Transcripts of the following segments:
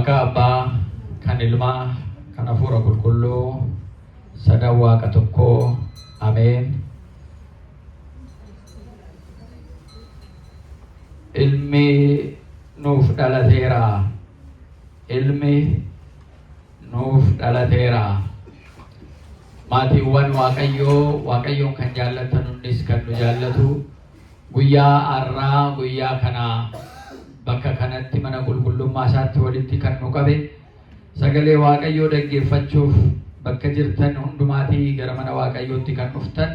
Maka Abbaa, kan Ilmaa, kan Hafuura Qulqulluu, sadan Waaqa tokkoo. Ameen. Ilmi nuuf dhalateera. Ilmi nuuf dhalateera. Maatiiwwan Waaqayyoon kan jaallatan hundis kan nu jaallatu guyyaa har'aa guyyaa kana bakka kanatti mana qulqullummaa isaatti walitti kan nu qabe sagalee Waaqayyoo dhaggeeffachuuf bakka jirtan hundumaatii gara mana Waaqayyootti kan dhuftan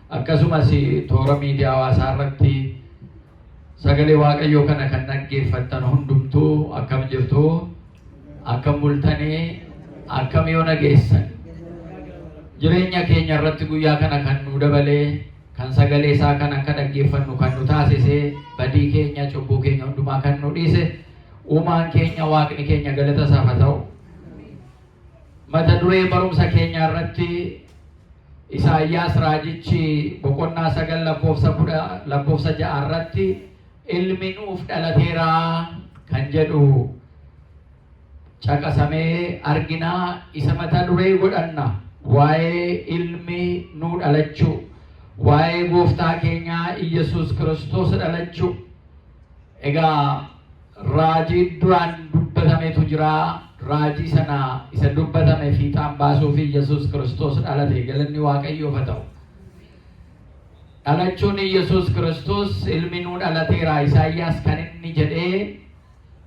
akkasumas toora miidiyaa hawaasaa irratti sagalee Waaqayyoo kana kan dhaggeeffattan hundumtuu akkam jirtu, akkam bultanii, akkam yoo nageessan jireenya keenya irratti guyyaa kana kan nu dabalee kan sagalee isaa kan akka dhaggeeffannu kan nu taasise badii keenya cubbuu keenya hundumaa kan nu dhiise uumaan keenya Waaqni keenya galata isaaf haa ta'u. Mata duree barumsa keenya irratti Isaayyaas raajichi boqonnaa 9 lakkoofsa 6 irratti ilmi nuuf dhalateera kan jedhu caqasamee arginaa. Isa mata duree godhanna waa'ee ilmi nuu dhalachuu, waa'ee gooftaa keenya Iyesuus Kiristoos dhalachuu. Egaa raajii duraan dubbatametu jira. Raajii sana isa dubbatame fiixaan baasuuf Iyesuus Kiristoos dhalate. Galanni Waaqayyoof haa ta'u. Dhalachuun Iyesuus Kiristoos ilmi nuu dhalateera Isaayyaas kan inni jedhee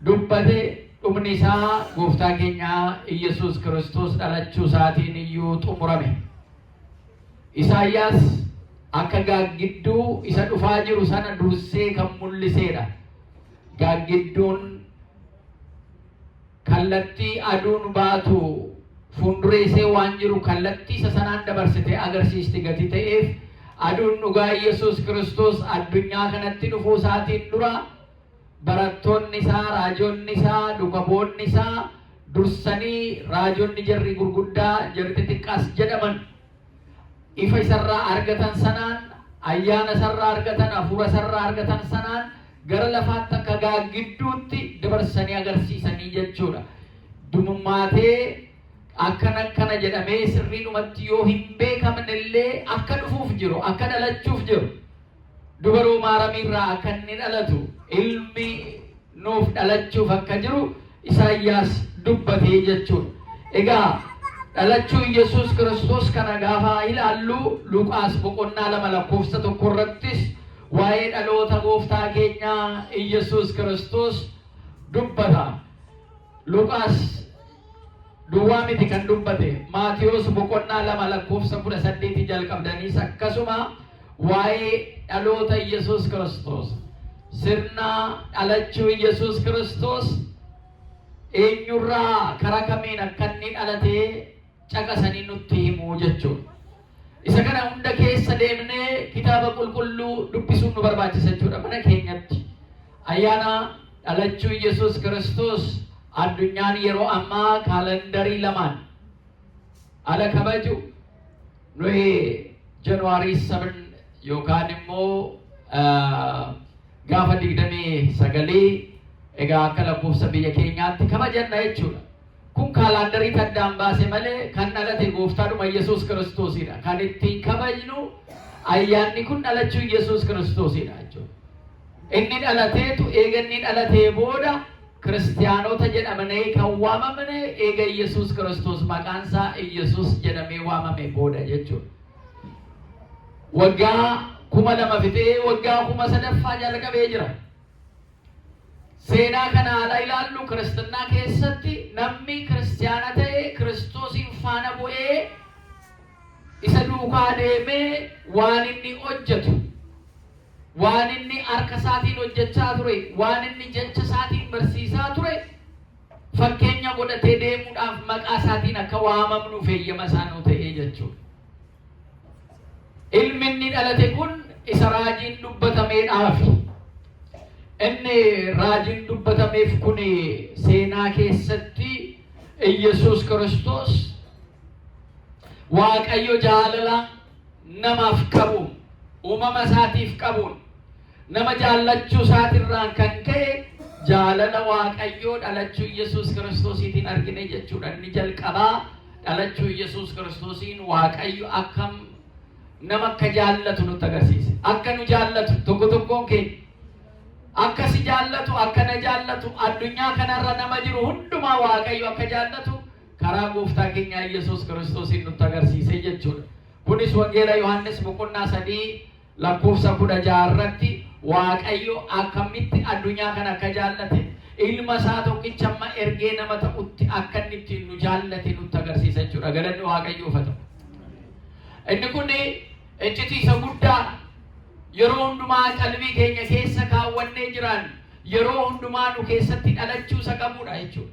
dubbate dhumni isaa gooftaa keenya Iyesuus Kiristoos dhalachuu isaatiin iyyuu xumurame. Isaayyaas akka gaaggidduu isa dhufaa jiru sana dursee kan mul'iseedha. Gaaggidduun kallattii aduun baatu fuuldureessee waan jiru kallattii isa sanaan dabarsitee agarsiisti gatii ta'eef aduun dhugaa Iyesuus Kiristoos addunyaa kanatti dhufuu isaatiin dura barattoonni isaa, raajoonni isaa, dhugaboonni isaa dursanii raajoonni jarri gurguddaa, jarri xixiqqaas jedhaman ifa isarraa argatan sanaan, ayyaana isarraa argatan, hafuura isarraa argatan sanaan gara lafaatti akka gaaggidduutti dabarsanii agarsiisanii jechuudha. Dumummaatee akkana jedhamee sirriidhumatti yoo hin beekamne illee akka dhufuuf jiru, akka dhalachuuf jiru, dubaroo maaramiirraa akka inni dhalatu, ilmi nuuf dhalachuuf akka jiru Isaayyaas dubbatee jechuudha. Egaa dhalachuu Iyesuus Kiristoos kana gaafa ilaallu Luqaas boqonnaa 2 lakkoofsa 1 irrattis waa'ee dhaloota gooftaa keenya Iyesuus Kiristoos dubbata. Luqaas duwwaa miti kan dubbate, Maatiyos boqonnaa 2 lakkoofsa 18 jalqabdaniis akkasuma waa'ee dhaloota Iyesuus Kiristoos, sirna dhalachuu Iyesuus Kiristoos eenyurraa karaa kamiin akka inni dhalatee caqasanii nutti himuu jechuudha. Isa kana hunda keessa deemnee kitaaba qulqulluu dubbisuun nu barbaachisa jechuudha. Mana keenyatti ayyaana dhalachuu Iyesuus Kiristoos addunyaan yeroo ammaa kaalendarii lamaan ala kabaju. Nuyi January 7 yookaan immoo gaafa 29 egaa akka lakkoofsa biyya keenyaatti kabajanna jechuudha. Kun kaalendarii addaan baase malee kan dhalate gooftaadhuma Iyesuus Kiristoosidha. Kan ittiin kabajnu ayyaanni kun dhalachuu Iyesuus Kiristoosidha jechuudha. Inni dhalateetu eega inni dhalatee booda kiristiyaanota jedhamanii kan waamamne eega Iyesuus Kiristoos maqaan isaa Iyesuus jedhamee waamame booda jechuudha. Waggaa 2000 fixee waggaa 3000 jalqabee jira. Seenaa kana haala ilaallu kiristinnaa keessatti namni kiristiyaana ta'e Kiristoosiin faana bu'ee isa duukaa deemee waan inni hojjetu, waan inni harka isaatiin hojjechaa ture, waan inni jecha isaatiin barsiisaa ture fakkeenya godhatee deemuudhaaf maqaa isaatiin akka waamamnuuf eeyyama isaanuu ta'ee jechuudha. Ilmi inni dhalate kun isa raajiin dubbatameedhaafi. Inni raajiin dubbatameef kun seenaa keessatti Iyesuus Kiristoos Waaqayyo jaalala namaaf qabuun, uumama isaatiif qabuun, nama jaallachuu isaatirraan kan ka'e jaalala waaqayyoo dhalachuu Yesuus Kiristoosiitiin argine jechuudha. Inni jalqabaa dhalachuu Yesuus Kiristoosiin waaqayyo akkam nama akka jaallatu nutti agarsiise. Akka nu jaallatu tokko tokkoon keenya akka si jaallatu akka na jaallatu addunyaa kanarra nama jiru hundumaa waaqayyo akka jaallatu karaa gooftaa keenya Yesuus Kiristoosiin nutti agarsiise jechuudha. Kunis wangeela Yohaannis boqonnaa 3 lakkoofsa 16 irratti waaqayyo akkamitti addunyaa kana akka jaallate ilma isaa tokkicha amma ergee nama ta'utti akka inni ittiin nu jaallate nutti agarsiisa jechuudha. Galanni waaqayyoof haa ta'u. Inni kun iccitii guddaa yeroo hundumaa qalbii keenya keessa kaawwannee jiran yeroo hundumaa nu keessatti dhalachuu isa qabudha jechuudha.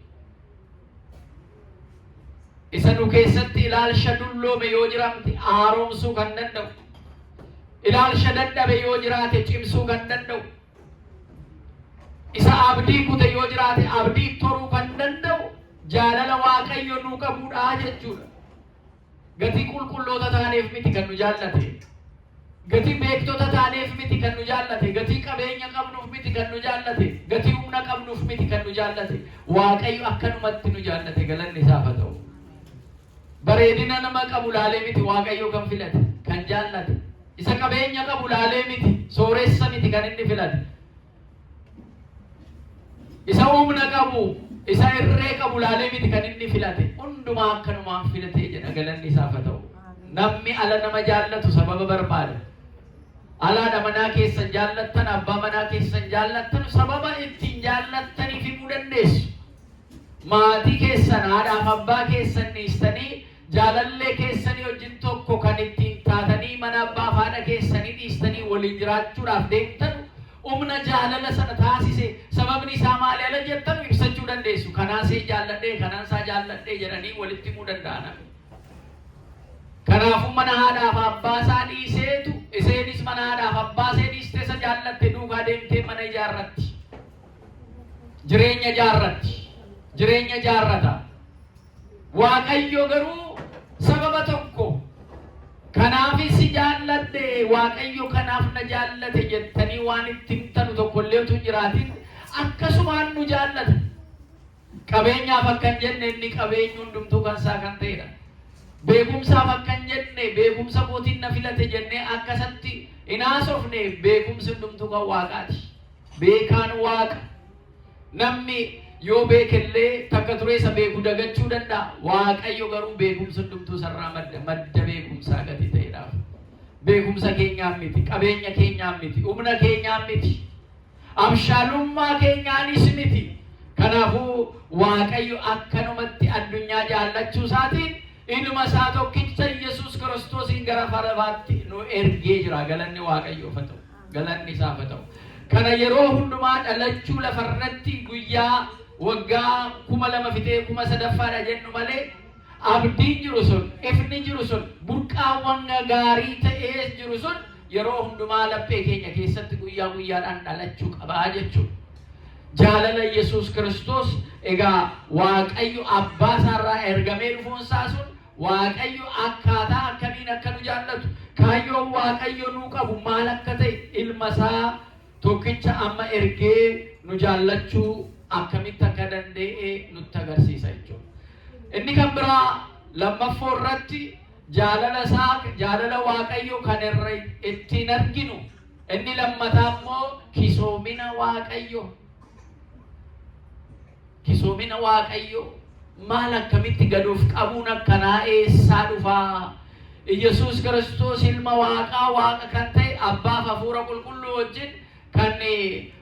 Isa nu keessatti ilaalcha dulloome yoo jiraate haaromsuu kan danda'u, ilaalcha dadhabe yoo jiraate cimsuu kan danda'u, isa abdii kute yoo jiraate abdii toruu kan danda'u jaalala waaqayyo nu qabudha jechuudha. Gatii qulqulloota taaneef miti kan nu jaallate, gatii beektota taaneef miti kan nu jaallate, gatii qabeenya qabnuuf miti kan nu jaallate, gatii humna qabnuuf miti kan nu jaallate. Waaqayyo akkanumatti nu jaallate. Galanni isaaf haa ta'u. Bareedina nama qabu laalee miti waaqayyo kan filate, kan jaallate. Isa qabeenya qabu laalee miti, sooressa miti kan inni filate. Isa humna qabu, isa irree qabu laalee miti kan inni filate. Hundumaa akkanumaan filatee jedha. Galanni isaaf haa ta'u. Namni ala nama jaallatu sababa barbaada. Alaadha manaa keessan jaallattan, abbaa manaa keessan jaallattan sababa ittiin jaallattaniif himuu dandeessu. Maatii keessan haadhaaf abbaa keessan dhiistanii jaalallee keessanii wajjin tokko kan ittiin taatanii mana abbaa fi haadha keessanii dhiistanii waliin jiraachuudhaaf deemtan humna jaalala sana taasise sababni isaa maali ala jettan ibsachuu dandeessu. Kanaasee jaalladhee kanaasaa jaalladhee jedhanii walitti himuu danda'an. Kanaafuu mana haadhaaf abbaa isaa dhiiseetu iseenis mana haadhaaf abbaa ishee dhiiste isa jaallatte duukaa deemtee mana ijaarratti, jireenya ijaarratti, jireenya ijaarrata. Waaqayyo garuu sababa tokko kanaafis si jaalladhe waaqayyo kanaaf na jaallate jettanii waan ittiin tanu tokkollee utuu jiraatin akkasumaan nu jaallata. Qabeenyaaf akka hin jenne inni qabeenyi hundumtuu kan isaa kan ta'edha. Beekumsaaf akka hin jenne beekumsa kootiin na filate jennee akkasatti hin haasofne beekumsi hundumtuu kan Waaqaati. Beekaan Waaqa. Namni yoo beekellee takka ture isa beeku dagachuu danda'a. Waaqayyo garuu beekumsa hundumtuu sarraa madda beekumsaa gati ta'edhaaf. Beekumsa keenyaan miti, qabeenya keenyaan miti, humna keenyaan miti, abshaalummaa keenyaanis miti. Kanaafuu Waaqayyo akkanumatti addunyaa jaallachuu isaatiin ilma isaa tokkicha Yesuus Kiristoosiin gara farabaatti nu ergee jira. Galanni Waaqayyoof haa ta'u. Galanni isaaf haa ta'u. Kana yeroo hundumaa dhalachuu lafarratti guyyaa waggaa 2000 fitee 3000 jennu malee abdiin jiru sun, ifni jiru sun, burqaawwan gaarii ta'ee jiru sun yeroo hundumaa laphee keenya keessatti guyyaa guyyaadhaan dhalachuu qabaa jechuudha. Jaalala Yesuus Kiristoos egaa Waaqayyo abbaa isaarraa ergamee dhufuun isaa sun Waaqayyo akkaataa akkamiin akka nu jaallatu, kaayyoon Waaqayyo nuu qabu maal akka ta'e ilma isaa tokkicha amma ergee nu jaallachuu akkamitti akka danda'e nutti agarsiisa jechuudha. Inni kan biraa lammaffoo irratti jaalala isaa, jaalala Waaqayyo kan irra ittiin arginu. Inni lammataa immoo kisoomina Waaqayyo. Kisoomina Waaqayyo maal akkamitti gaduuf qabuun akkanaa eessaa dhufaa? Yesuus Kiristoos ilma Waaqaa, Waaqa kan ta'e Abbaaf Hafuura Qulqulluu wajjin kan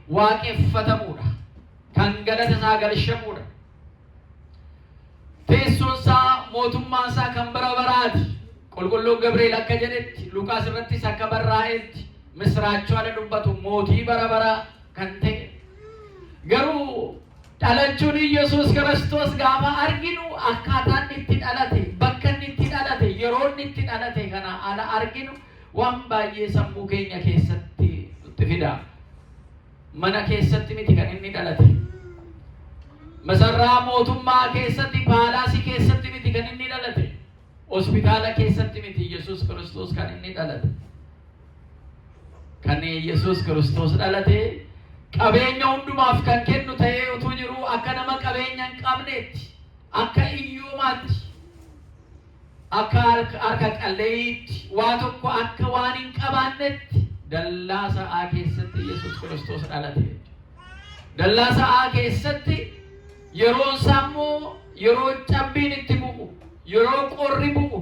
waaqeffatamudha, kan galata isaa galchamuudha. Teessoon isaa mootummaan isaa kan bara baraati. Qulqulluun Gabriel akka jedhetti Luqaas irrattis akka barraa'etti misraachoo ala dubbatu mootii bara bara kan ta'e. Garuu dhalachuun Yesuus Kiristoos gaafa arginu akkaataan itti dhalate, bakka inni itti dhalate, yeroo inni itti dhalate kana ala arginu waan baay'ee sammuu keenya keessatti nutti fida. Mana keessatti miti kan inni dhalate. Masarraa mootummaa keessatti, paalaasii keessatti miti kan inni dhalate. Hospitaala keessatti miti Yesuus Kiristoos kan inni dhalate. Kan Yesuus Kiristoos dhalate qabeenya hundumaaf kan kennu ta'ee utuu jiru akka nama qabeenya hin qabneetti, akka iyyoomaatti, akka harka qalleeyyiitti, waa tokko akka waan hin qabaannetti dallaa sa'aa keessatti Yesuus Kiristoos dhalate. Dallaa sa'aa keessatti yeroon saammoo yeroo cabbiin itti bu'u, yeroo qorri bu'u.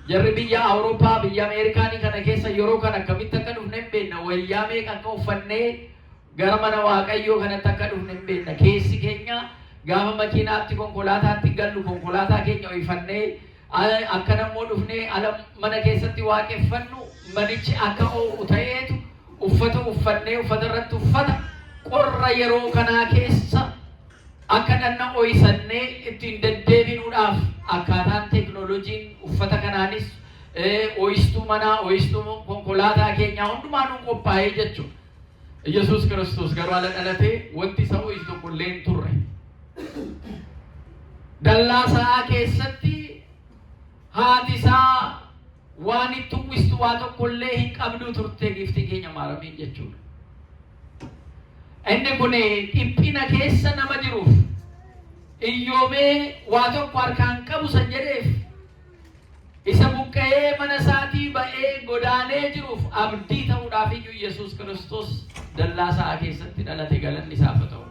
Jarri biyya Awurooppaa, biyya Ameerikaanii kana keessa yeroo kana akkamitti akka dhufne hin beekna. Wayyaa meeqa akka uffannee gara mana Waaqayyoo kanatti akka dhufne hin beekna. Keessi keenya gaafa makiinaatti konkolaataatti gallu konkolaataa keenya uffannee akka nammoo dhufnee ala mana keessatti waaqeffannu manichi akka ho'u ta'eetu uffata uffannee uffata irratti uffata qorra yeroo kanaa keessa akka dhanna ho'isannee ittiin deddeebinuudhaaf akkaataan teeknooloojiin uffata kanaanis ho'istuu manaa, ho'istuu konkolaataa keenyaa hundumaa nu qophaa'ee jechuudha. Yesuus Kiristoos garuu ala dhalatee wanti isa ho'isu tokko illee hin turre. Dallaa sa'aa keessatti haati isaa waan itti uwwistu waa tokko illee hin qabdu turte giftii keenya maaramiin jechuudha. Inni kun dhiphina keessa nama jiruuf iyyoomee waa tokko harkaan qabu san jedheef isa buqqa'ee mana isaatii ba'ee godaanee jiruuf abdii ta'uudhaaf iyyuu Yesuus Kiristoos dallaa sa'aa keessatti dhalate. Galanni isaaf haa ta'u.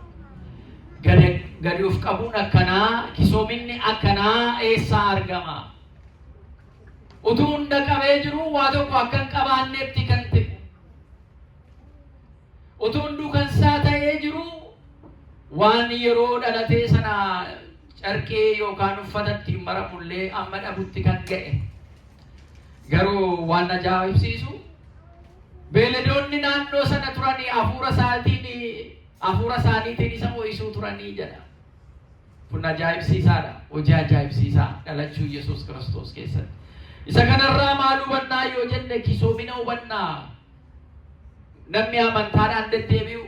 Gadi of qabuun akkanaa, kisoominni akkanaa eessaa argama? Utuu hunda qabee jiru waa tokko akka hin qabaannetti kan ta'e. Utuu hunduu kan isaa ta'ee jiru waan yeroo dhalatee sana carqee yookaan uffatatti maramullee amma dhabutti kan ga'e. Garuu waan ajaa'ibsiisu beeladoonni naannoo sana turanii hafuura isaaniitiin isa ho'isuu turanii jedha. Kun ajaa'ibsiisaadha. Hojii ajaa'ibsiisaa dhalachuu Yesuus Kiristoos keessatti. Isa kanarraa maal hubannaa yoo jenne kisoomina hubannaa. Namni amantaadhaan deddeebi'u,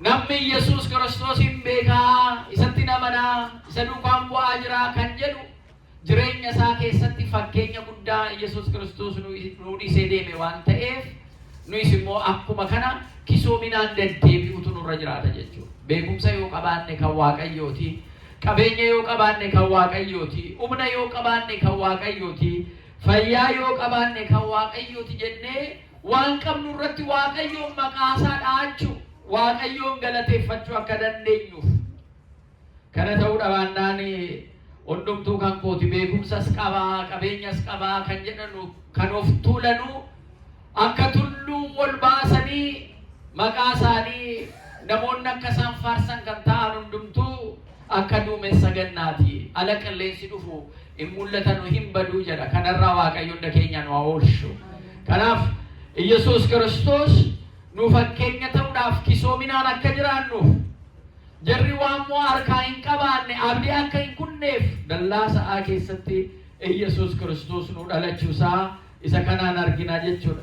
namni Yesuus Kiristoos hin beekaa, isatti amanaa, isa duukaan bu'aa jira kan jedhu jireenya isaa keessatti fakkeenya guddaa Yesuus Kiristoos nu dhiisee deeme waan ta'eef nuyis immoo akkuma kana kisoominaan deddeebi'utu nurra jiraata jechuudha. Beekumsa yoo qabaanne kan Waaqayyooti, qabeenya yoo qabaanne kan Waaqayyooti, humna yoo qabaanne kan Waaqayyooti, fayyaa yoo qabaanne kan Waaqayyooti jennee waan qabnu irratti Waaqayyoon maqaasaa dhaachuu, Waaqayyoon galateeffachuu akka dandeenyuuf. Kana ta'uu dhabaannaan hundumtuu kan kooti beekumsas qabaa, qabeenyas qabaa kan jedhanu kan of tuulanu akka tulluun ol baasanii maqaa isaanii namoonni akka isaan faarsan kan ta'an hundumtuu akka duumessa gannaati. Ala qilleensi dhufu hin mul'atan hin baduu jedha. Kanarraa Waaqayyoon keenya nu haa oolchu. Kanaaf Yesuus Kiristoos nu fakkeenya ta'uudhaaf kisoominaan akka jiraannuuf jarri waan moo harkaa hin qabaanne abdii akka hin kunneef dallaa sa'aa keessatti Yesuus Kiristoos nu dhalachuusaa isa kanaan argina jechuudha.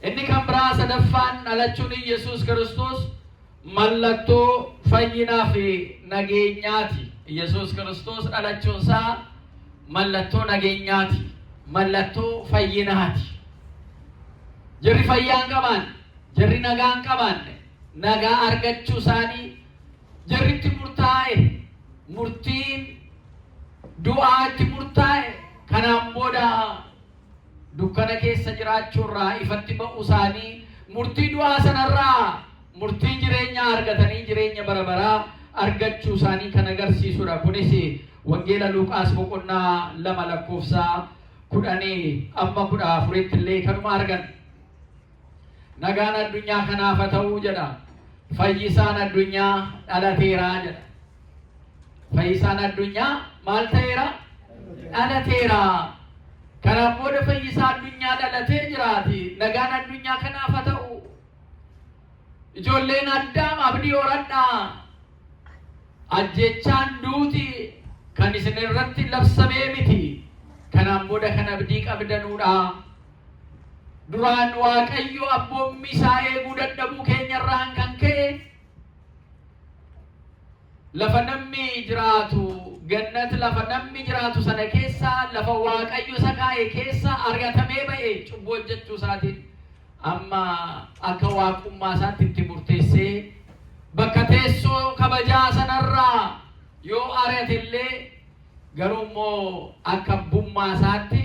Inni kan biraa sadaffaan dhalachuun Yesuus Kiristoos mallattoo fayyinaa fi nageenyaati. Yesuus Kiristoos dhalachuunsaa mallattoo nageenyaati, mallattoo fayyinaati. Jarri fayyaan qaban, jarri nagaan qaban, nagaa argachuu isaanii jarritti murtaa'e, murtiin du'aa itti murtaa'e. Kanaan booda dukkana keessa jiraachuurraa ifatti ba'uu isaanii murtii du'aa sanarraa murtii jireenyaa argatanii jireenya bara baraa argachuu isaanii kan agarsiisudha. Kunis wangeela Luuqaas boqonnaa 2 lakkoofsa 10-14 illee kanuma argan. Nagaan addunyaa kanaaf haa ta'uu jedha. Fayyisaan addunyaa dhalateeraa jedha. Fayyisaan addunyaa maal ta'eera? Dhalateera. Kanaan booda fayyisaa addunyaa dhalatee jiraati. Nagaan addunyaa kanaaf haa ta'u. Ijoolleen Addaam abdii horadhaa. Ajjechaan duuti kan isin irratti labsamee miti. Kanaan booda kan abdii qabdanuudha. Duraan Waaqayyo abboommi isaa eeguu dadhabuu keenyarraan kan ka'e lafa namni jiraatu, gannat lafa namni jiraatu sana keessa lafa Waaqayyo isa kaa'e keessa argatamee ba'e cubbuu hojjechuu isaatiin amma akka waaqummaa isaatti itti murteessee bakka teessoo kabajaa sanarraa yoo ari'atillee garuu immoo akka abbummaa isaatti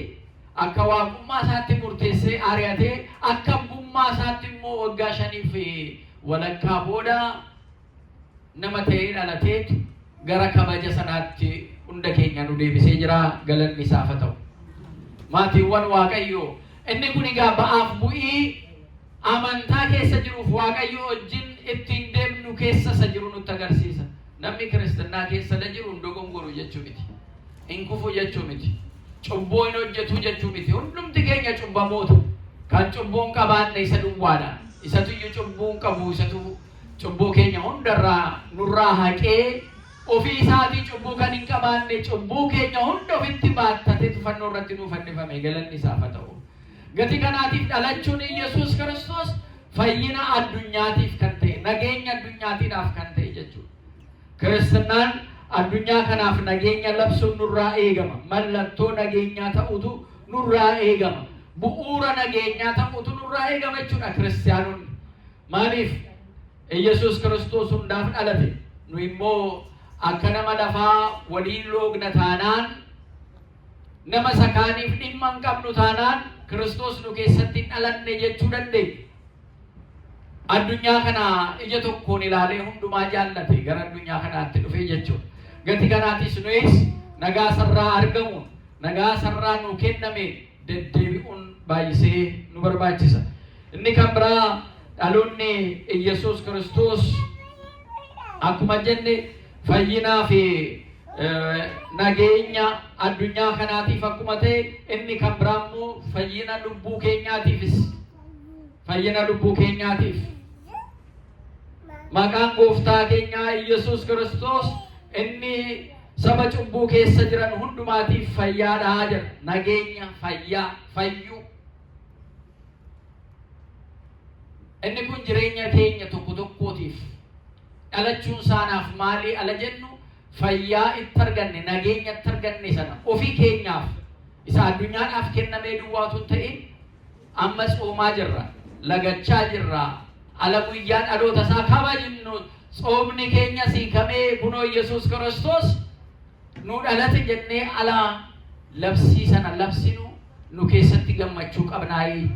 akka waaqummaa isaatti murteessee ari'atee akka abbummaa isaatti immoo waggaa 5 walakkaa booda nama ta'ee dhalateet gara kabaja sanaatti hunda keenya nu deebisee jira. Galanni isaaf haa ta'u. Maatiiwwan Waaqayyoo inni kun egaa ba'aaf bu'ii amantaa keessa jiruuf Waaqayyo wajjin ittiin deemnu keessa isa jiru nutti agarsiisa. Namni kiristaanaa keessa jiru hin dogongoru jechuu miti. Hin kufu jechuu miti. Cubbuu hin hojjetu jechuu miti. Hundumti keenya cubbamoota. Kan cubbuun qabaanne isa duwwaadha. Isatu iyyuu cubbuun qabu isatu cubbuu keenya hundarraa nurraa haqee ofii isaatii cubbuu kan hin qabaanne cubbuu keenya hunda ofitti baattatee fannoo irratti nuuf fannifame. Galanni isaaf haa ta'u. Gati kanaatiif dhalachuun Yesuus Kiristoos fayyina addunyaatiif kan ta'e, nageenya addunyaatiidhaaf kan ta'e jechuudha. Kiristaanaan addunyaa kanaaf nageenya labsuun nurraa eegama. Mallattoo nageenyaa ta'utu nurraa eegama. Bu'uura nageenyaa ta'utu nurraa eegama jechuudha kiristaanonni. Maaliif Yesuus Kiristoos hundaaf dhalate? Nu immoo akka nama lafaa waliin loogna taanaan, nama sakaaniif dhimma hin qabnu taanaan Kiristoos nu keessatti hin dhalanne jechuu dandeenya. Addunyaa kana ija tokkoon ilaalee hundumaa jaallate gara addunyaa kanaatti dhufee jechuudha. Gati kanaatis nuyis nagaa sarraa argamuun, nagaa sarraa nu kenname deddeebi'uun baay'isee nu barbaachisa. Inni kan biraa dhaloonni Yesuus Kiristoos akkuma jenne fayyinaa fi nageenya addunyaa kanaatiif akkuma ta'e inni kan biraa immoo fayyina lubbuu keenyaatiifis, fayyina lubbuu keenyaatiif maqaan gooftaa keenyaa Yesuus Kiristoos inni saba cubbuu keessa jiran hundumaatiif fayyaadhaa jira. Nageenya, fayyaa, fayyuu. Inni kun jireenya keenya tokko tokkootiif dhalachuun isaanaaf maalii ala jennu fayyaa itti arganne, nageenya itti arganne sana ofii keenyaaf isa addunyaadhaaf kennamee duwwaatu ta'in amma tsoomaa jirra, lagachaa jirra, ala guyyaa dhaloota isaa kabajnu tsoomni keenya siikamee kunoo Yesuus Kiristoos nu dhalate jennee ala labsii sana labsinu nu keessatti gammachuu qabnaayi,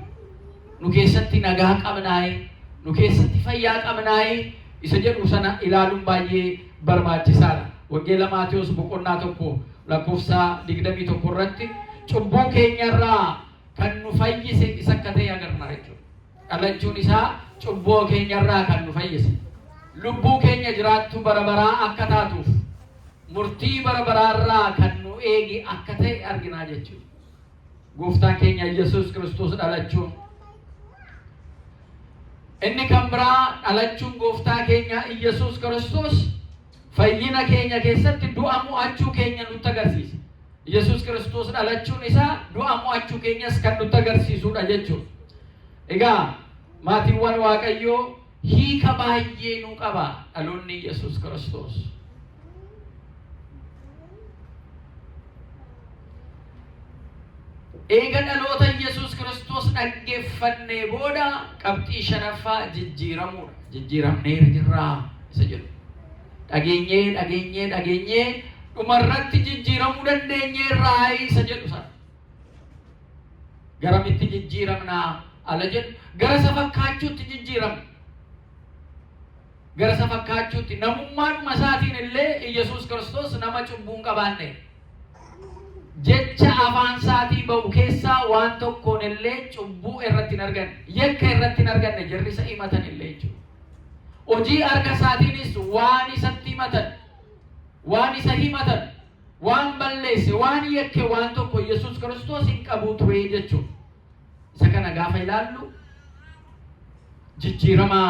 nu keessatti nagaa qabnaayi, nu keessatti fayyaa qabnaayi isa jedhu sana ilaaluun baay'ee barbaachisaadha. Wangeela Maatiyos boqonnaa 1 lakkoofsa 21 irratti cubbuu keenyarraa kan nu fayyise isa akka ta'e agarra jechuudha. Dhalachuun isaa cubbuu keenyarraa kan nu fayyise. Lubbuu keenya jiraattu bara baraa akka taatuuf murtii bara baraarraa kan nu eegi akka ta'e arginaa jechuudha. Gooftaan keenya Yesuus Kiristoos dhalachuun inni kan biraa dhalachuun gooftaa keenya Yesuus Kiristoos fayyina keenya keessatti du'a mo'achuu keenya nutti agarsiisa. Yesuus Kiristoos dhalachuun isaa du'a mo'achuu keenyas kan nutti agarsiisudha jechuudha. Egaa maatiiwwan Waaqayyoo hiika baay'ee nu qaba dhaloonni Yesuus Kiristoos. Eega dhaloota Yesuus Kiristoos dhaggeeffannee booda qabxii 5ffaa jijjiiramuudha. Jijjiiramnee jirraa isa jedhu. Dhageenyee dhumarratti jijjiiramuu dandeenyeerraa isa jedhu sana. Garamitti jijjiiramnaa ala jedhu gara isa fakkaachuutti jijjiiramna. Gara isa fakkaachuutti namummaadhuma isaatiin illee Yesuus Kiristoos nama cubbuu hin qabaanne. Jecha afaan isaatii ba'u keessaa waan tokkoon illee cubbuu irratti hin arganne, yakka irratti hin arganne jarri isa himatan illee jechuudha. Hojii harka isaatiinis waan isatti himatan, waan isa himatan, waan balleesse, waan yakke waan tokko Yesuus Kiristoos hin qabu ture jechuudha. Isa kana gaafa ilaallu jijjiirama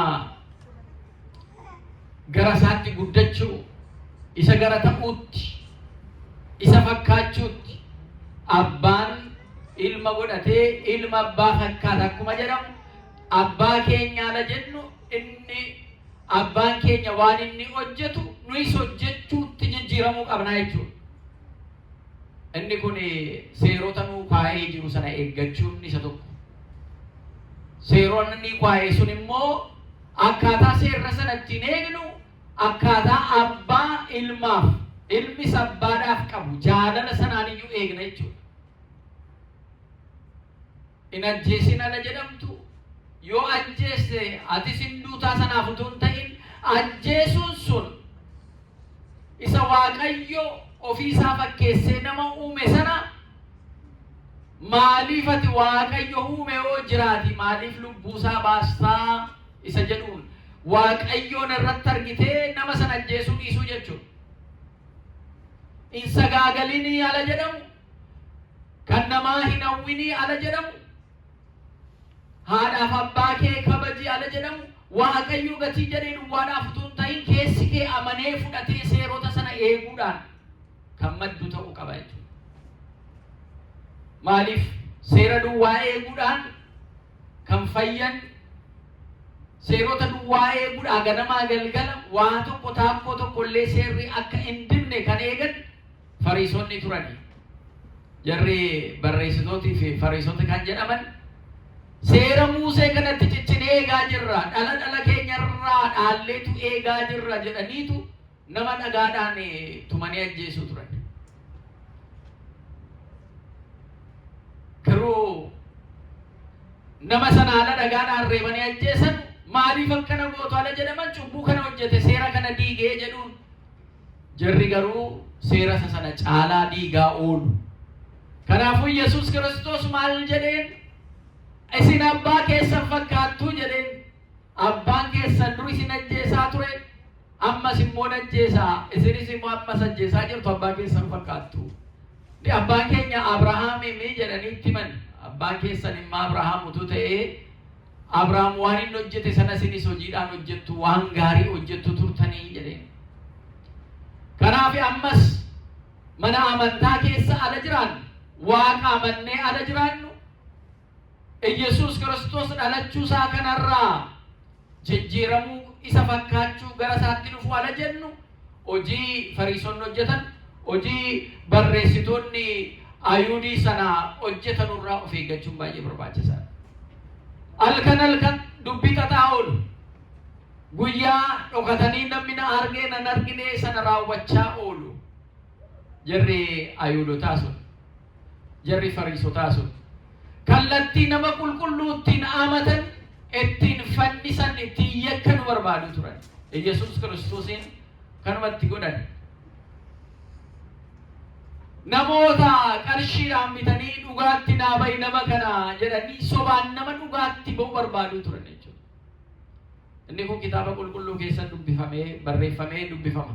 gara isaatti guddachuu, isa gara ta'uutti, isa fakkaachuutti abbaan ilma godhatee ilma abbaa fakkaata akkuma jedhamu abbaa keenya ala jennu inni abbaan keenya waan inni hojjetu nuyis hojjechuutti jijjiiramuu qabna jechuudha. Inni kun seerota nuu kaa'ee jiru sana eeggachuun isa tokko. seeronni kwaa'ee sun immoo akkaataa seerra sanatti hin eegnu akkaataa abbaa ilmaaf ilmis abbaadhaaf qabu jaalala sanaan iyyuu eegna jechuudha. In ajjeesin ala jedhamtu yoo ajjeesse atis hin duutaa sanaaf utuu hin ta'in ajjeesuun sun isa Waaqayyo ofiisaa fakkeessee nama uume sana maaliif ati Waaqayyo uume yoo jiraati maaliif lubbuusaa baastaa isa jedhuun Waaqayyoon irratti argitee nama sana ajjeesuu dhiisuu jechuudha. In sagaagalini ala jedhamu kan namaa hin hawwini ala jedhamu haadhaaf abbaa kee kabaji ala jedhamu Waaqayyo gatii jedhee duwwaadhaaf utuu hin ta'in keessi kee amanee fudhatee seerota sana eeguudhaan kan maddu ta'uu qaba jechuudha. Maaliif seera duwwaa eeguudhaan kan fayyan seerota duwwaa eeguudhaan ganamaa galgala waa tokko taakkoo tokkollee seerri akka hin dibne kan eegan Fariisonni turani. Jarri barreessitootii fi Fariisota kan jedhaman seera Musee kanatti ciccinee eegaa jirra dhala keenyarraa dhaalleetu eegaa jirra jedhaniitu nama dhagaadhaan tumanii ajjeesuu turan. Garuu nama sana ala dhagaadhaan reebanii ajjeesan maaliif akkana gootu ala jedhaman cubbuu kana hojjete seera kana diigee jedhuun jarri garuu seera sana caalaa diigaa oolu. Kanaafuu Yesuus Kiristoos maal jedheen isin abbaa keessan fakkaattuu jedheen abbaan keessan dur isin ajjeesaa ture ammas immoo ajjeesaa isinis immoo ammas ajjeesaa jirtu abbaa keessan fakkaattuu. Abbaan keenya Abrahaamii jedhaniitti himan abbaan keessan immoo Abrahaam utuu ta'ee Abrahaam waan inni hojjete sana isinis hojiidhaan hojjettu waan gaarii hojjettu turtanii jedheen. Kanaaf ammas mana amantaa keessa ala jiraan Waaqa amannee ala jiraannu Yesuus Kiristoos dhalachuusaa kanarraa jijjiiramuu isa fakkaachuu gara isaatti dhufuu ala jennu hojii Fariisonni hojjetan hojii barreessitoonni Ayuudii sana hojjetanurraa of eeggachuun baay'ee barbaachisaadha. Halkan dubbii xaxaa oolu guyyaa dhokatanii namni na argee nan argine sana raawwachaa oolu. Jarri Ayuudotaa sun jarri Fariisotaa sun kallattii nama qulqulluuttiin amatan ittiin fannisan ittiin yakkan barbaadu turan. Yesuus Kiristoosiin kanumatti godhan. Namoota qarshiidhaan bitanii dhugaatti naa ba'i nama kana jedhanii sobaan nama dhugaatti ba'u barbaadu turan jechuudha. Inni kun kitaaba qulqulluu keessa dubbifamee barreeffamee dubbifama.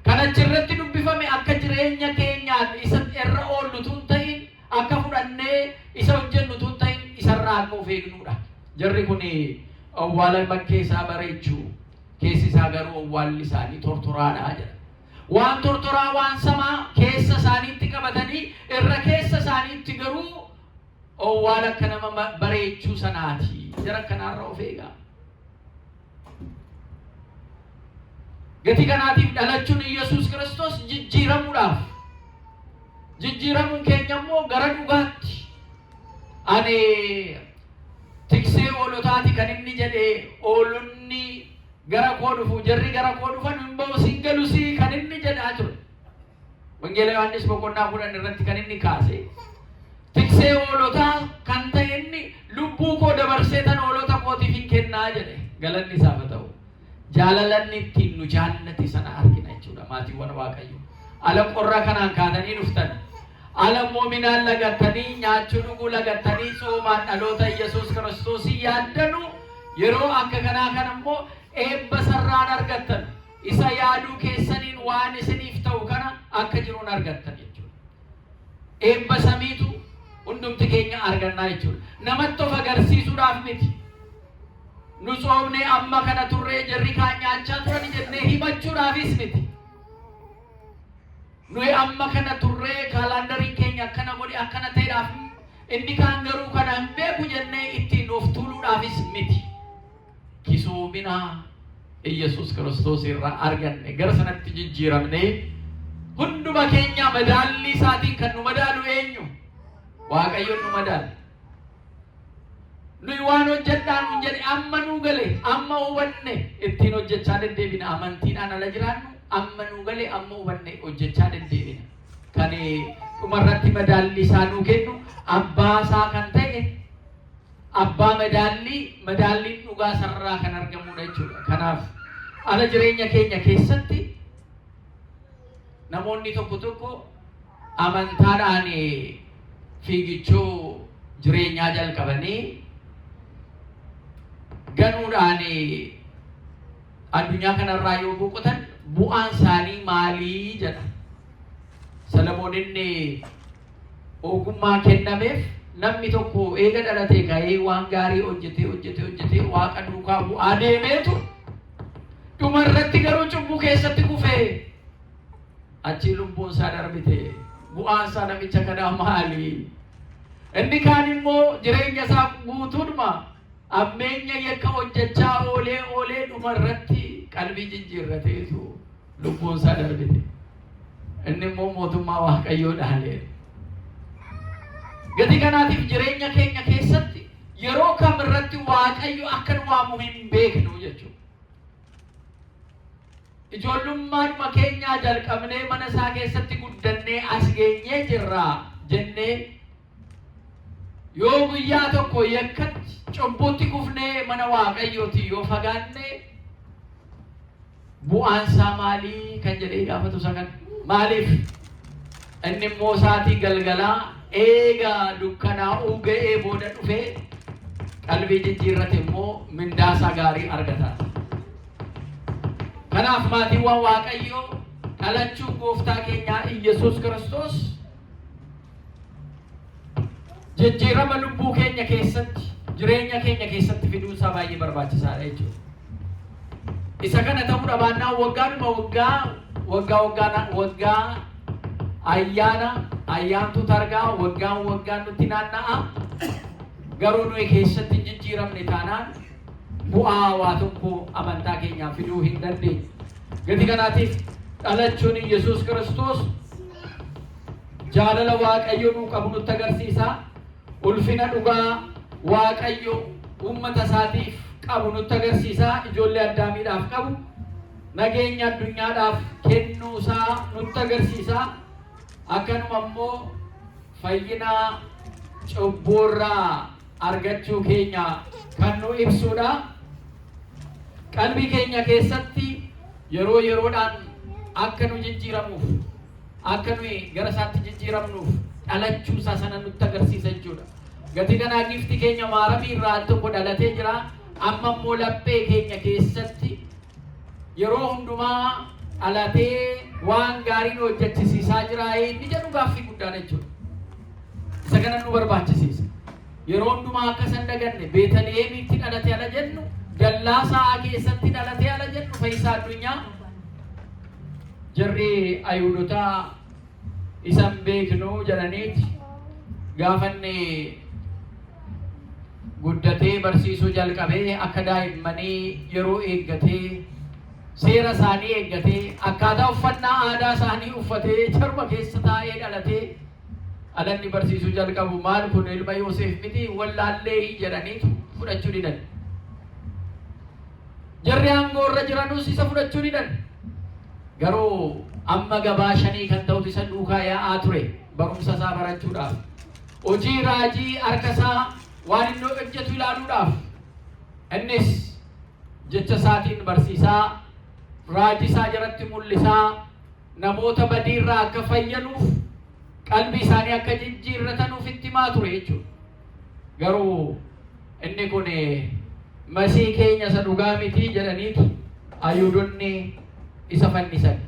Kan achirratti dubbifame akka jireenya keenyaatti isa irra oollu tun ta'in akka fudhannee isa hojjennu tun ta'in isarraa akka of eegnuudha. Jarri kun awwaala bakkee isaa bareechuu keessi isaa garuu awwaalli isaanii tortoraadha jedha. Waan tortoraa waan samaa keessa isaaniitti qabatanii irra keessa isaaniitti garuu awwaala akka nama bareechuu sanaati. Jara kanaarra of eegaa. Gati kanaatiif dhalachuun Yesuus Kiristoos jijjiiramuudhaaf. Jijjiiramuun keenya immoo gara dhugaatti. Ani tiksee oolotaati kan inni jedhee oolonni gara koo dhufu jarri gara koo dhufan immoo singalusii kan inni jedhaa ture. Wangeela Yohaannis boqonnaa 10 irratti kan inni kaase. Tiksee oolotaa kan ta'e inni lubbuu koo dabarsee tan oolota kootiif hin kennaa jedhe. Galanni isaaf haa ta'u. Jaalalanni ittiin nu jaallate sana argina jechuudha maatiiwwan Waaqayyo. Ala qorra kanaan kaatanii dhuftan. Ala moominaan lagattanii nyaachuu dhuguu lagattanii soomaan dhaloota Yesuus Kiristoosii yaaddanu yeroo akka kanaa kan immoo eebba sarraan argattan. Isa yaaduu keessaniin waan isiniif ta'u kana akka jiruun argattan jechuudha. Eebba samiitu hundumti keenya argannaa jechuudha. Namatti of agarsiisuudhaaf miti. Nu soomnee amma kana turree jarri kaan nyaachaa turan jennee himachuudhaafis miti. Nuyi amma kana turree kaalandariin keenya akkana godhe akkana ta'eedhaaf inni kaan garuu kana hin beeku jennee ittiin of tuuluudhaafis miti. Kisoomina Yesuus Kiristoos irraa arganne gara sanatti jijjiiramnee hunduma keenya madaalli isaatiin kan nu madaalu eenyu? Waaqayyoon nu madaalu. nuyi waan hojjedhaan hin jedhe amma nuu gale amma hubanne ittiin hojjechaa deddeebina amantiidhaan ala jiraannu amma nuu gale amma hubanne hojjechaa deddeebina kan dhumarratti madaalli isaa nuu kennu abbaa isaa kan ta'e abbaa madaalliin dhugaa sarraa kan argamudha jechuudha. Kanaaf ala jireenya keenya keessatti namoonni tokko amantaadhaan fiigichuu jireenyaa jalqabanii ganuudhaan addunyaa kanarraa yoo boqotan bu'aan isaanii maalii jedha. Salamoon inni ogummaa kennameef namni tokko eega dhalatee ka'ee waan gaarii hojjetee waaqa duukaa bu'aa deemeetu dhumarratti garuu cubbuu keessatti kufee achi lubbuun isaa darbite. Bu'aan isaa namicha kanaa maali? Inni kaan immoo jireenya isaa guutuudhuma ammeenya yakka hojjechaa oolee dhumarratti qalbii jijjiirrateetu lubbuun isaa darbite. Inni immoo mootummaa Waaqayyoo dhaalee. Gati kanaatiif jireenya keenya keessatti yeroo kam irratti Waaqayyo akka nu waamu hin beeknu jechuudha. Ijoollummaadhuma keenyaa jalqabnee mana isaa keessatti guddannee as geenyee jirra jennee yoo guyyaa tokko yakkatti cubbuutti kufnee mana Waaqayyooti yoo fagaanne bu'aan isaa maalii kan jedhee gaafatu sagan maaliif inni immoo saatii galgalaa eegaa dukkanaa'uu ga'ee booda dhufee qalbii jijjiirrate immoo mindaasaa gaarii argata. Kanaaf maatiiwwan Waaqayyoo dhalachuu gooftaa keenyaa Iyesuus Kiristoos jijjiirama lubbuu keenya keessatti jireenya keenya keessatti fiduu isaa baay'ee barbaachisaadha jechuudha. Isa kana ta'uu dhabaannaan waggaa ayyaantu targaa waggaan nutti naanna'a garuu nuyi keessatti jijjiiramne taanaan bu'aa waa tokko amantaa keenyaa fiduu hin dandeenye. Gati kanaatiif dhalachuun Yesuus Kiristoos jaalala Waaqayyo nuu qabu nutti agarsiisa. Ulfina dhugaa Waaqayyo uummata isaatiif qabu nutti agarsiisa. Ijoollee Addaamiidhaaf qabu nageenya addunyaadhaaf kennuusaa nutti agarsiisa. Akkanuma immoo fayyina cubbuurraa argachuu keenya kan nu ibsudha. Qalbii keenya keessatti yeroo yeroodhaan akka nu jijjiiramuuf akka nuyi gara isaatti jijjiiramnuuf dhalachuu isaa sana nutti agarsiisa jechuudha. Gati kanaa gifti keenya maaramii irraa tokko dhalatee jira. Amma immoo laphee keenya keessatti yeroo hundumaa dhalatee waan gaarii hojjechisiisaa jira. Inni jedhu gaaffii guddaadha jechuudha. Isa kana nu barbaachisiisa. Yeroo hundumaa akka san daganne Beetaliheemitti dhalate ala jennu dallaa sa'a keessatti dhalatee ala jennu fayyisaa addunyaa jarri Ayhuudotaa isan beeknu jedhaniiti gaafanne guddatee barsiisuu jalqabee akka daa'immanii yeroo eeggatee seera isaanii eeggatee akkaataa uffannaa aadaa isaanii uffatee jarma keessa taa'ee dhalatee alanni barsiisuu jalqabu maal kun ilma Yoosef miti wallaallee jedhaniitu fudhachuu didan. Jarri aangoo irra jiranus isa fudhachuu didan. Garuu amma gabaa 5 kan ta'utu isa duukaa yaa'aa ture barumsa isaa barachuudhaaf. Hojii raajii harka isaa waan inni hojjetu ilaaluudhaaf. Innis jecha isaatiin barsiisaa raajii isaa jalatti mul'isaa namoota badiirraa akka fayyanuuf qalbii isaanii akka jijjiirratanuuf itti himaa ture jechuudha. Garuu inni kun masii keenya isa dhugaa miti jedhaniitu Ayhuudonni isa fannisan.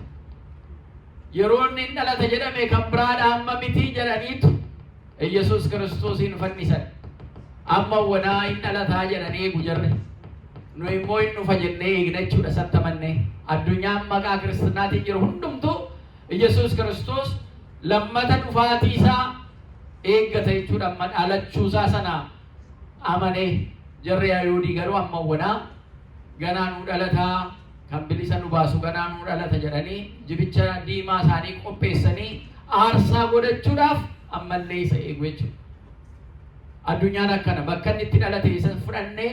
Yeroo inni dhalata jedhame kan biraadha amma miti jedhaniitu Iyesuus Kiristoosiin fannisan. Amma wanaa hin dhalataa jedhanii eegu jarre. Nu immoo hin dhufa jennee eegna jechuudha sattamannee. Addunyaan maqaa kiristaanaatiin jiru hundumtuu Iyesuus Kiristoos lammata dhufaatii isaa eeggata jechuudha. Amma dhalachuusaa sana amanee jarri Ayhuudii garuu amma wanaa ganaa nuu dhalataa kan bilisa nu baasu ganaa nuu dhalata jedhanii jibicha diimaa isaanii qopheessanii aarsaa godhachuudhaaf ammallee isa eegu jechuudha. addunyaan akkana bakka inni itti dhalate isa fudhannee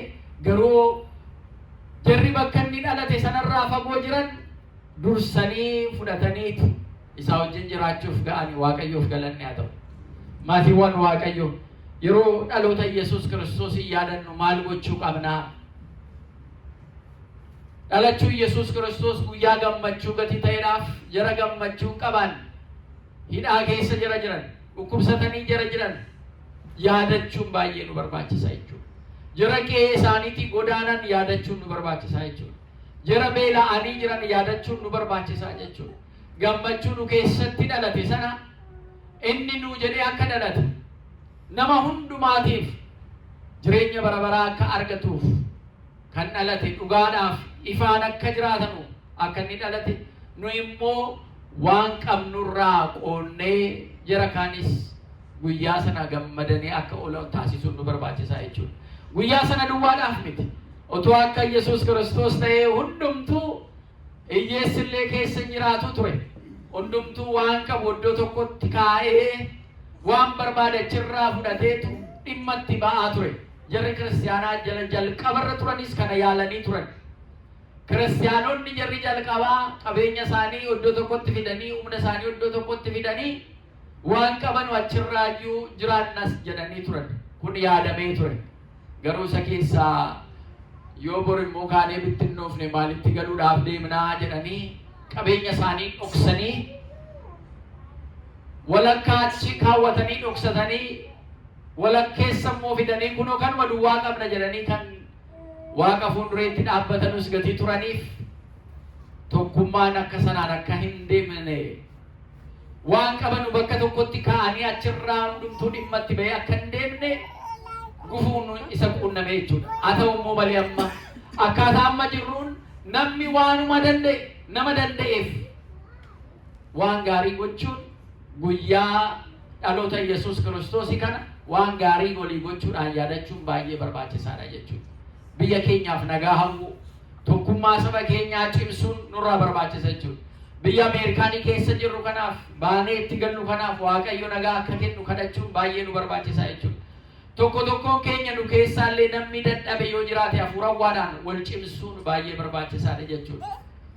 garuu jarri bakka inni dhalate sanarraa fagoo jiran dursanii fudhataniiti isaa wajjin jiraachuuf ga'anii Waaqayyoof galanni haa ta'u. Maatiiwwan Waaqayyoo yeroo dhaloota Yesuus Kiristoos yaadannu maal gochuu qabnaa? Dhalachuu Yesuus Kiristoos guyyaa gammachuu gatii ta'eedhaaf jara gammachuu qaban hidhaa keessa jara jiran dhukkubsatanii jara jiran yaadachuun baay'ee nu barbaachisa jechuudha. Jara qe'ee isaaniitii godaanan yaadachuun nu barbaachisa jechuudha. Jara beela'anii jiran yaadachuun nu barbaachisa jechuudha. Gammachuu nu keessatti dhalate sana inni nu jedhee akka dhalate nama hundumaatiif jireenya bara baraa akka argatuuf kan dhalate dhugaadhaaf ifaan akka jiraatanu akka inni dhalate nu immoo waan qabnurraa qoonnee jara kaanis guyyaa sana gammadanii akka oolan taasisuun nu barbaachisa jechuudha. Guyyaa sana duwwaadhaaf miti. Otoo akka Yesuus Kiristoos ta'ee hundumtuu hiyyeessillee keessa jiraatu ture. Hundumtuu waan qabu iddoo tokkotti kaa'ee waan barbaade achirraa fudhateetu dhimma itti ba'aa ture. Jarri kiristaanaa jala jalqabarra turanis kana yaalanii turan. Kiristaanonni jarri jalqabaa qabeenya isaanii iddoo tokkotti fidanii humna isaanii iddoo tokkotti fidanii waan qaban achirraayyuu jiraannas jedhanii turan. Kun yaadamee ture. Garuu isa keessaa yoo bor immoo kaanee bittinnoofne maalitti galuudhaaf deemnaa jedhanii qabeenya isaanii dhoksanii walakkaa achi kaawwatanii dhoksatanii walakkeessa immoo fidanii kunoo kanuma duwwaa qabna jedhanii kan Waaqa fuuldureetti dhaabbatanus gatii turaniif tokkummaan akka sanaan akka hin deemne waan qabanu bakka tokkotti kaa'anii achirraa hundumtuu dhimma itti ba'ee akka hin deemne gufuun isa quunname jechuudha. Haa ta'u immoo malee amma akkaataa amma jirruun namni waanuma danda'e nama danda'eef waan gaarii gochuun guyyaa dhaloota Yesuus Kiristoos kana waan gaarii walii gochuudhaan yaadachuun baay'ee barbaachisaadha jechuudha. Biyya keenyaaf nagaa hawwu tokkummaa saba keenyaa cimsuun nurraa barbaachisa jechuudha. Biyya Ameerikaanii keessa jirru kanaaf baanee itti gallu kanaaf Waaqayyo nagaa akka kennu kadhachuun baay'ee nu barbaachisa jechuudha. Tokkoon keenya nu keessaallee namni dadhabe yoo jiraate hafuurawwaadhaan wal cimsuun baay'ee barbaachisaadha jechuudha.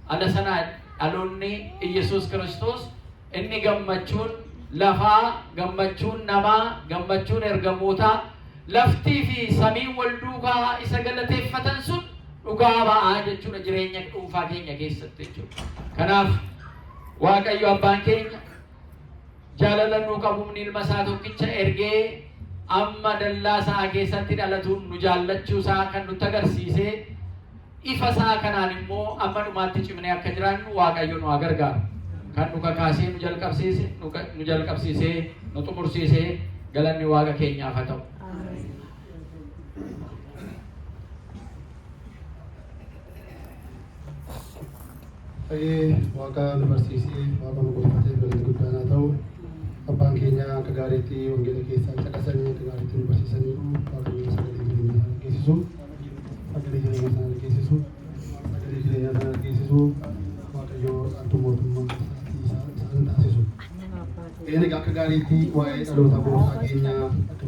Ala sanaa dhaloonni Yesuus Kiristoos inni gammachuun lafaa, gammachuun namaa, gammachuun ergamootaa laftii fi samiin wal duukaa isa galateeffatan sun dhugaa ba'aa jechuudha jireenya dhuunfaa keenya keessatti jechuudha. Kanaaf Waaqayyo abbaan keenya jaalala nuu qabuun ilma isaa tokkicha ergee amma dallaa isaa keessatti dhalatuun nu jaallachuu isaa kan nutti agarsiisee ifa isaa kanaan immoo amma dhumaatti cimnee akka jiraannu Waaqayyo nu haa gargaaru. Kan nu kakaasee nu jalqabsiisee nu xumursiisee galanni Waaqa keenyaaf haa ta'u. Waaqa nu barsiisee Waaqa nu gorfatee galanni guddaan haa ta'u. Abbaan keenya akka gaariitti wangeela keessaa caqasanii akka gaariitti nu barsiisaniiru Waaqayyo sagalee jireenyaa sana geessisu Waaqayyo artuu mootummaa isaan taasisu. Egaa akka gaariitti waa'ee dhaloota gooftaa keenyaa